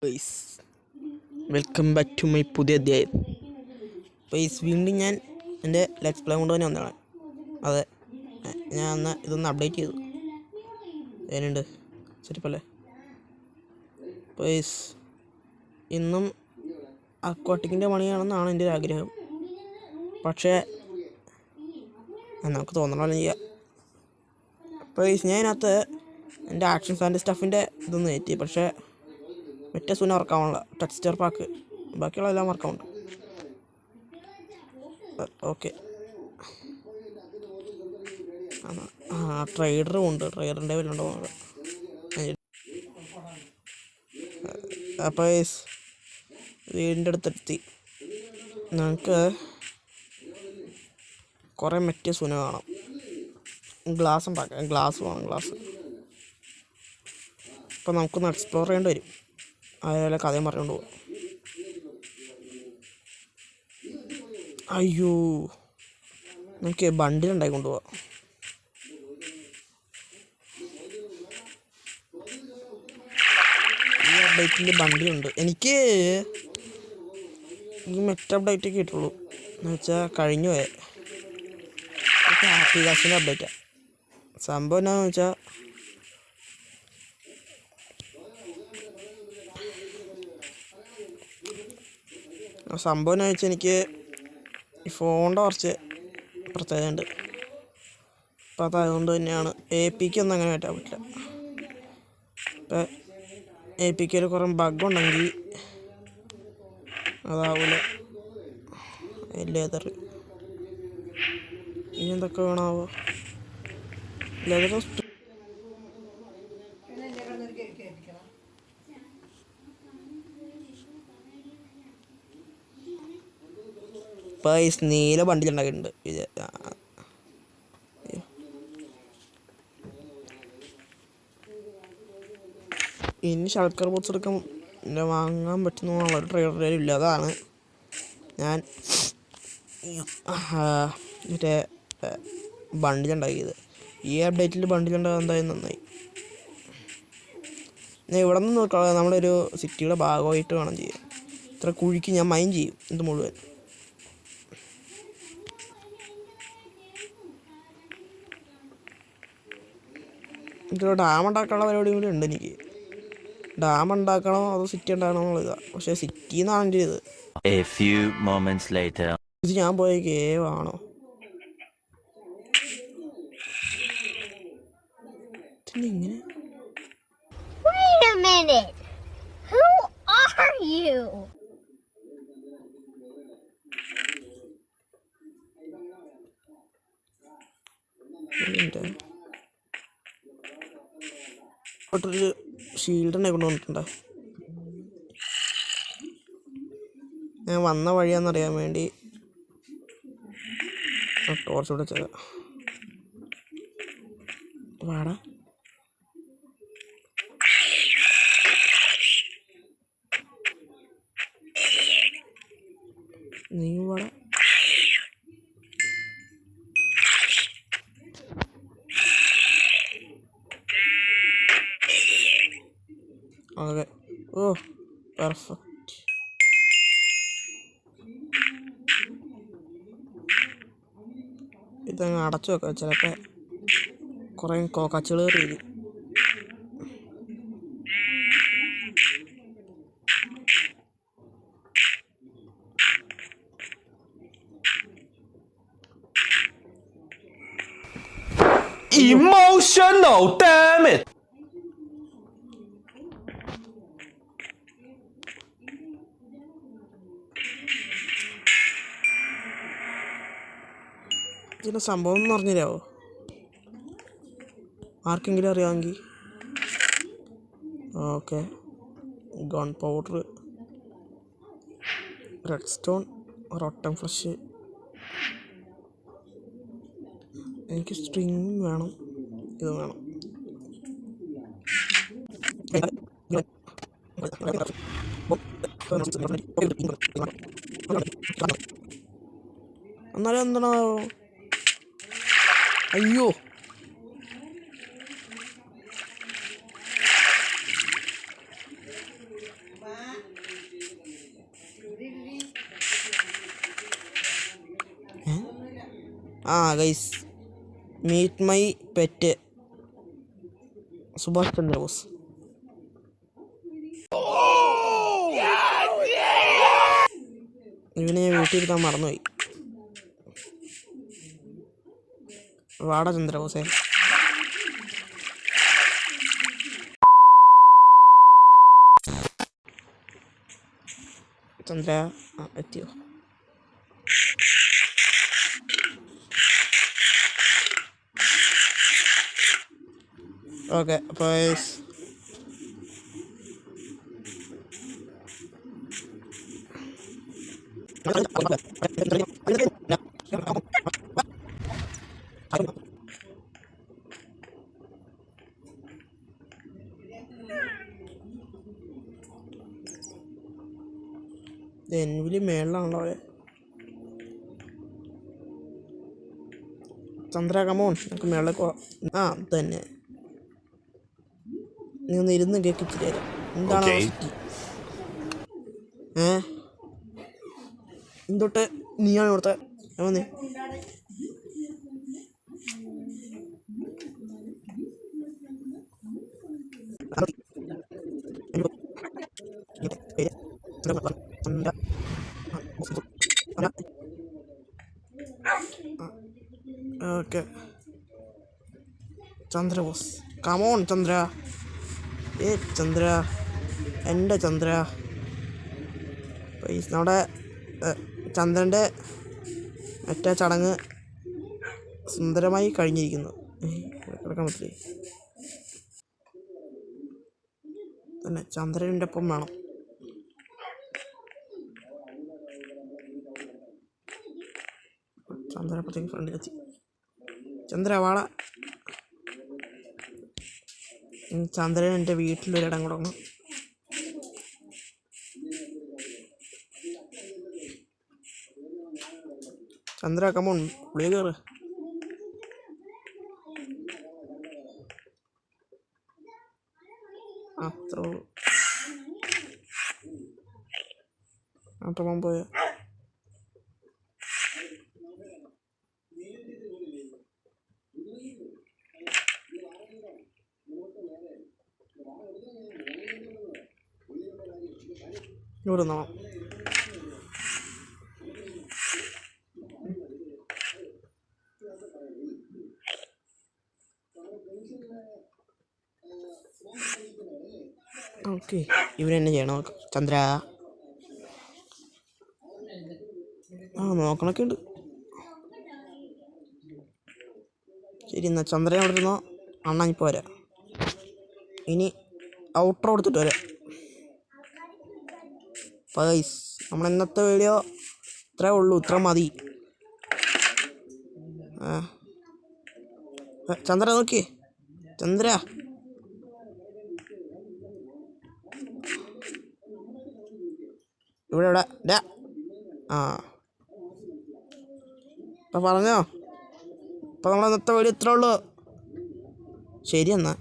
Guys welcome back to my പുതിയ അധ്യായം. Guys വീണ്ടും ഞാൻ എൻ്റെ ലെറ്റ്സ് പ്ലേ കൊണ്ട് തന്നെ വന്നതാണ്. അതെ, ഞാൻ എന്നാൽ ഇതൊന്ന് അപ്ഡേറ്റ് ചെയ്തു. അതിനുണ്ട് ശരിപ്പല്ലേ ഗൈസ്. ഇന്നും അക്വാട്ടിക്കിൻ്റെ പണിയാണെന്നാണ് എൻ്റെ ഒരു ആഗ്രഹം. പക്ഷേ നമുക്ക് തോന്നണ പോലെ ചെയ്യാം. ഗൈസ് ഞാൻ അതിനകത്ത് എൻ്റെ ആക്ഷൻ ഫാൻ്റെ സ്റ്റഫിൻ്റെ ഇതൊന്നും കയറ്റി. പക്ഷേ മറ്റേ സുന വർക്കാവുള്ള ടെക്സ്ചർ പാക്ക് ബാക്കിയുള്ള എല്ലാം വർക്കാവുണ്ട്. ഓക്കെ, ട്രൈഡറും ഉണ്ട്. ട്രൈഡറിൻ്റെ വല്ലുണ്ടോ നോക്കാം. അപ്പോൾ വീടിൻ്റെ അടുത്തെത്തി. നമുക്ക് കുറേ മറ്റേ സുന കാണാം. ഗ്ലാസ് ഉണ്ടാക്കാം. ഗ്ലാസ് വേണം. ഗ്ലാസ് അപ്പോൾ നമുക്കൊന്ന് എക്സ്പ്ലോർ ചെയ്യേണ്ടി വരും. അതേപോലെ കഥയും പറഞ്ഞുകൊണ്ട് പോവാം. അയ്യോ, നമുക്ക് ബണ്ടിലുണ്ടായി കൊണ്ടുപോവാം. ഈ അപ്ഡേറ്റിൻ്റെ ബണ്ടിലുണ്ട്. എനിക്ക് ഈ മെറ്റ അപ്ഡേറ്റ് കിട്ടുള്ളൂ എന്ന് വെച്ചാൽ കഴിഞ്ഞു പോയെ. ഹാപ്പി കാസിൻ്റെ അപ്ഡേറ്റാണ്. സംഭവം എന്നാന്ന് വെച്ചാൽ എനിക്ക് ഈ ഫോണിൻ്റെ കുറച്ച് പ്രത്യേകത ഉണ്ട്. അപ്പം അതായതുകൊണ്ട് തന്നെയാണ് APK ഒന്നും അങ്ങനെ പറ്റാൻ പറ്റില്ല. ഇപ്പം APKയിൽ കുറേ ബഗ്ഗുണ്ടെങ്കിൽ അതാവില്ല. ലെതർ ഇനി എന്തൊക്കെ വേണമാവോ? ലെതർ നീല ബണ്ടിലുണ്ടാക്കിയിട്ടുണ്ട്. ഇനി ഷൾക്കർ ബോക്സ് എടുക്കാൻ വാങ്ങാൻ പറ്റുന്നൊരു ട്രേഡർ ഇല്ല. അതാണ് ഞാൻ മറ്റേ ബണ്ടിലുണ്ടാക്കിയത്. ഈ അപ്ഡേറ്റിൽ ബണ്ടിലുണ്ടാകാൻ എന്തായാലും നന്നായി. ഞാൻ ഇവിടെ നിന്ന് നമ്മളൊരു സിറ്റിയുടെ ഭാഗമായിട്ട് വേണം ചെയ്യാൻ. ഇത്ര കുഴിക്ക് ഞാൻ മൈൻ ചെയ്യും ഇത് മുഴുവൻ. ഇതിൽ ഡാം ഉണ്ടാക്കാനുള്ള പരിപാടി കൂടി ഉണ്ട് എനിക്ക്. ഡാം ഉണ്ടാക്കണോ അതോ സിറ്റി ഉണ്ടാക്കണോ എന്നുള്ളതാണ്. പക്ഷേ സിറ്റി എന്നാണ് എൻ്റെ ഇത്. ഇത് ഞാൻ പോയ കേവാണോ? ഇങ്ങനെ ഒരു ഷീൽഡിനെ കൊണ്ടുവന്നിട്ടുണ്ട്. ഞാൻ വന്ന വഴിയാണെന്നറിയാൻ വേണ്ടി ടോർച്ച് പിടിച്ചത്. വാടാ, നീ വാടാ. ഓക്കെ, ഓ പെർഫെക്റ്റ്. ഇതങ്ങ് അടച്ചു വെക്കാം. ചിലപ്പോൾ കുറേ കച്ചകൾ കയറി. Emotional, damn it! ഇതിൻ്റെ സംഭവം എന്ന് പറഞ്ഞുതരാമോ? ആർക്കെങ്കിലും അറിയാമെങ്കിൽ. Okay, gun powder, red stone, rotten fresh. എനിക്ക് സ്ട്രിങ് വേണം, ഇത് വേണം. എന്നാലും എന്താണോ? അയ്യോ, ആ guys, meet my pet Subhash Chandrabose. ഇവനെ ഞാൻ വീട്ടിലിരുത്താൻ മറന്നുപോയി. വാടാ ചന്ദ്രബോസേ. ചന്ദ്ര എത്തിയോ? ഓക്കെ, അപ്പോൾ എനിവില് മേളിലാണല്ലോ അവിടെ. ചന്ദ്ര കമോൺ, നമുക്ക് മേളിലേക്ക് പോവാം. ആ തന്നെ, നീ ഒന്ന് ഇരുന്ന് കേൾക്കിച്ചിട്ട് തരാം. എന്താണ് എന്തൊട്ട് നീയാണ് ഇവിടുത്തെ വന്നേ? Okay, Chandrabose come on Chandra. ചന്ദ്ര, എൻ്റെ ചന്ദ്ര. നമ്മുടെ ചന്ദ്രൻ്റെ മറ്റേ ചടങ്ങ് സുന്ദരമായി കഴിഞ്ഞിരിക്കുന്നു. കിടക്കാൻ പറ്റില്ലേ തന്നെ, ചന്ദ്രൻ്റെ ഒപ്പം വേണം. ചന്ദ്രപ്പത്തേക്ക് ഫ്രണ്ടിലെത്തി. ചന്ദ്ര വാള. ചന്ദ്രൻ എൻ്റെ വീട്ടിലൊരിടം കൊടുക്കണം. ചന്ദ്ര കമോൺ, പുളിയ കയറ്. അത്ര പോയ ഇവിടെ നിന്നോ. ഓക്കെ, ഇവരെന്നെ ചെയ്യണം ചന്ദ്ര. നോക്കണൊക്കെ ഉണ്ട്. ശരി, എന്നാൽ ചന്ദ്രൻ അവിടെ ഇരുന്നോ. അണ്ണാൻ ഇപ്പോൾ വരാം. ഇനി ഔട്ടർ കൊടുത്തിട്ട് വരാം. പൈസ്, നമ്മൾ ഇന്നത്തെ വീഡിയോ ഇത്രേ ഉള്ളൂ, ഇത്ര മതി. ചന്ദ്ര നോക്കിയേ, ചന്ദ്ര. ഇവിടെ അപ്പം പറഞ്ഞോ. അപ്പം നമ്മൾ ഇന്നത്തെ വീഡിയോ ഇത്രേ ഉള്ളൂ. ശരി എന്നാൽ.